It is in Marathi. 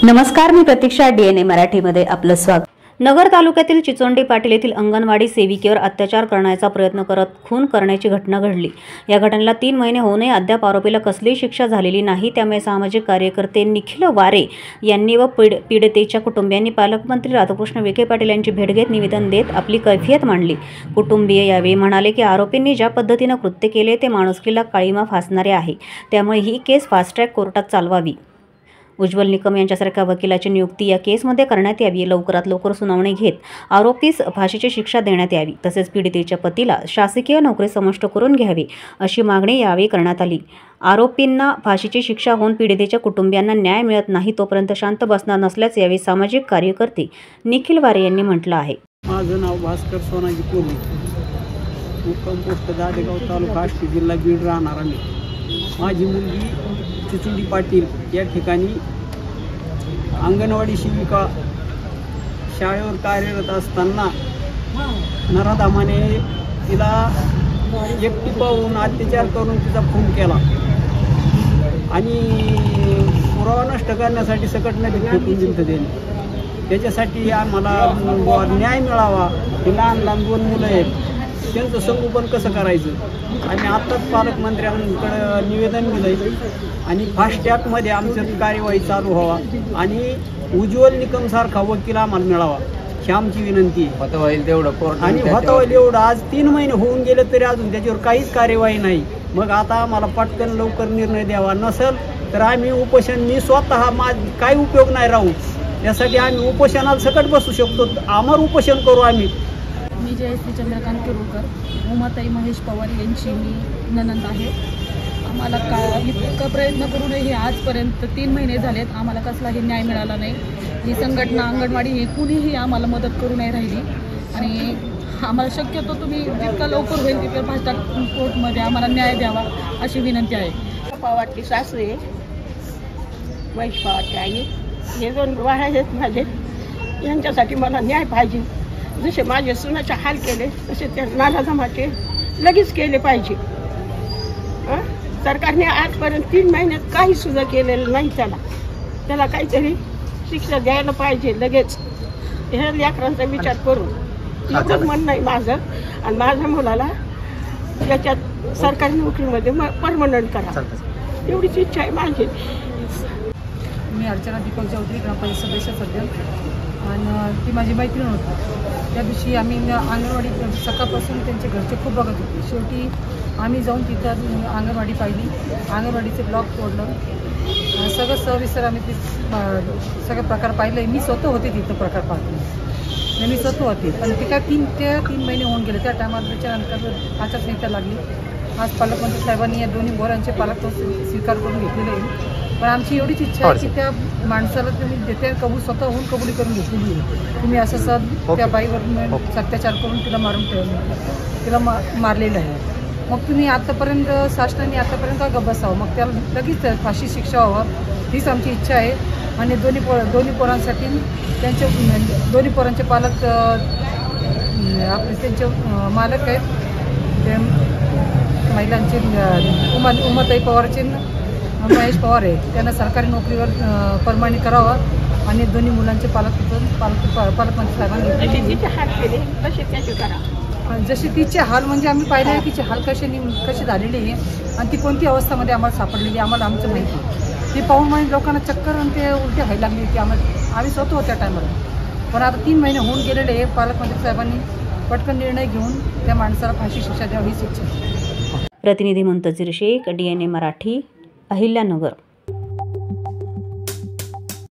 नमस्कार, मी प्रतीक्षा. DNA मराठीमध्ये आपलं स्वागत. नगर तालुक्यातील चिचोंडी पाटील येथील अंगणवाडी सेविकेवर अत्याचार करण्याचा प्रयत्न करत खून करण्याची घटना घडली. या घटनेला 3 महिने होऊनही अद्याप आरोपीला कसलीही शिक्षा झालेली नाही. त्यामुळे सामाजिक कार्यकर्ते निखिल वारे यांनी व पीडितेच्या कुटुंबियांनी पालकमंत्री राधाकृष्ण विखे पाटील यांची भेट घेत निवेदन देत आपली कैफियत मांडली. कुटुंबीय यावेळी म्हणाले की आरोपींनी ज्या पद्धतीने कृत्य केले ते माणुसकीला काळीमा फासणारे आहे. त्यामुळे ही केस फास्ट ट्रॅक कोर्टात चालवावी. उज्ज्वल निकम यांच्यासारख्या वकिलाची नियुक्ती या केसमध्ये करण्यात यावी. लवकरात लवकर सुनावणी घेत आरोपीस फाशीची शिक्षा देण्यात यावी. तसेच पीडितेच्या पतीला शासकीय नोकरी समाविष्ट करून घ्यावी अशी मागणी यावेळी करण्यात आली. आरोपींना फाशीची शिक्षा होऊन पीडितेच्या कुटुंबियांना न्याय मिळत नाही तोपर्यंत शांत बसणार नसल्याचे यावेळी सामाजिक कार्यकर्ते निखिल वारे यांनी म्हटलं आहे. माझं नाव भास्कर सोनाजी कोल्हे, मुक्काम पोस्ट दादेगाव, तालुका आष्टी, जिल्हा बीड राहणार आहे. माझी मुलगी चिचोंडी पाटील या ठिकाणी अंगणवाडी सेविका शाळेवर कार्यरत असताना नराधामाने तिला एकटी पाहून अत्याचार करून तिचा खून केला आणि पुरावा नष्ट करण्यासाठी सकट नदीत फेकून दिलं त्याने. त्याच्यासाठी आम्हाला न्याय मिळावा. ही लहान लहान 2 मुलं आहेत, त्यांचं संगोपन कसं करायचं. आम्ही आत्ताच पालकमंत्र्यांकडे निवेदन दिलं आणि फास्ट ट्रॅकमध्ये आमचं कार्यवाही चालू व्हावा आणि उज्ज्वल निकमसारखा वकील आम्हाला मिळावा ही आमची विनंती आहे. होतं होईल तेवढं आणि होतं होईल एवढं. आज 3 महिने होऊन गेले तरी अजून त्याच्यावर काहीच कार्यवाही नाही. मग आता आम्हाला पटकन लवकर निर्णय द्यावा. नसेल तर आम्ही उपोषण, मी स्वतः काही उपयोग नाही राहू यासाठी आम्ही उपोषणाला सकट बसू शकतो. आमर उपोषण करू आम्ही. मी जयश्री चंद्रकांत किरुळकर, उमाताई महेश पवार यांची मी नणंद आहे. आम्हाला इतकं प्रयत्न करूनही आजपर्यंत 3 महिने झालेत, आम्हाला कसलाही न्याय मिळाला नाही. ही संघटना अंगणवाडी हे कुणीही आम्हाला मदत करू नाही राहिली आणि आम्हाला शक्यतो तुम्ही जितका लवकर होईल तितक्या फास्ट कोर्टमध्ये आम्हाला न्याय द्यावा अशी विनंती आहे. पवारची सासू आहे, महेश पवारची आई. हे 2 वाळा आहेत माझे, यांच्यासाठी मला न्याय पाहिजे. जसे माझे सुनाचे हाल केले तसे त्या नालाधामाचे लगेच केले पाहिजे. सरकारने आजपर्यंत 3 महिन्यात काही सुद्धा केलेलं नाही. त्याला काहीतरी शिक्षा द्यायला पाहिजे लगेच. ह्या लेकरांचा विचार करून एवढंच म्हणणं आहे माझं. आणि माझ्या मुलाला याच्यात सरकारी नोकरीमध्ये परमनंट करा एवढीच इच्छा आहे माझी. मी अर्चना दीपक चौधरी, ग्रामपंचायत सदस्य सध्या, आणि ती माझी मैत्रीण होती. त्या दिवशी आम्ही अंगणवाडी सकाळपासून त्यांचे घरचे खूप बघत होते. शेवटी आम्ही जाऊन तिथं अंगणवाडी पाहिली, अंगणवाडीचे ब्लॉक तोडलं, सगळं सविस्तर आम्ही ते सगळे प्रकार पाहिले. मी स्वतः होते तिथं प्रकार पाहते, मी स्वतः होते. पण ते काय 3 महिने होऊन गेले. त्या टायमात त्याच्यानंतर आचारसंहिता लागली. आज पालकमंत्री साहेबांनी या दोन्ही बोरांचे पालकत्व स्वीकार करून घेतलेले आहे. पण आमची एवढीच इच्छा आहे की त्या माणसाला तुम्ही देते स्वतःहून कबुली करून घेतलेली आहे. तुम्ही असं त्या बाईवर अत्याचार करून तिला मारून तिला मारलेलं आहे. मग तुम्ही आतापर्यंत शासनाने आतापर्यंत गप्प बसावं, मग त्याला लगेच फाशी शिक्षा व्हावं हीच आमची इच्छा आहे. आणि दोन्ही पोरांसाठी त्यांचे दोन्ही पोरांचे पालक आपले त्यांचे मालक आहेत ते महिलांचे उमाताई पवारचे महेश पवार आहे, त्यांना सरकारी नोकरीवर परमानी करावा आणि दोन्ही मुलांचे पालकमंत्री साहेबांनी जसे तिचे हाल म्हणजे आम्ही पाहिले आहे तिचे हाल कसे झालेले आहे आणि ती कोणती अवस्थामध्ये आम्हाला सापडलेली आम्हाला आमचं माहिती आहे. ती पाहून म्हणजे लोकांना चक्कर आणि ते उलटी व्हायला लागली की आम्ही स्वतः होत्या टायमाला. पण आता 3 महिने होऊन गेलेले आहे. पालकमंत्री साहेबांनी पटकन निर्णय घेऊन त्या माणसाला फाशी शिक्षा द्यावी हीच इच्छा. प्रतिनिधी मुंतजीर शेख, DNA मराठी, अहिल्यानगर.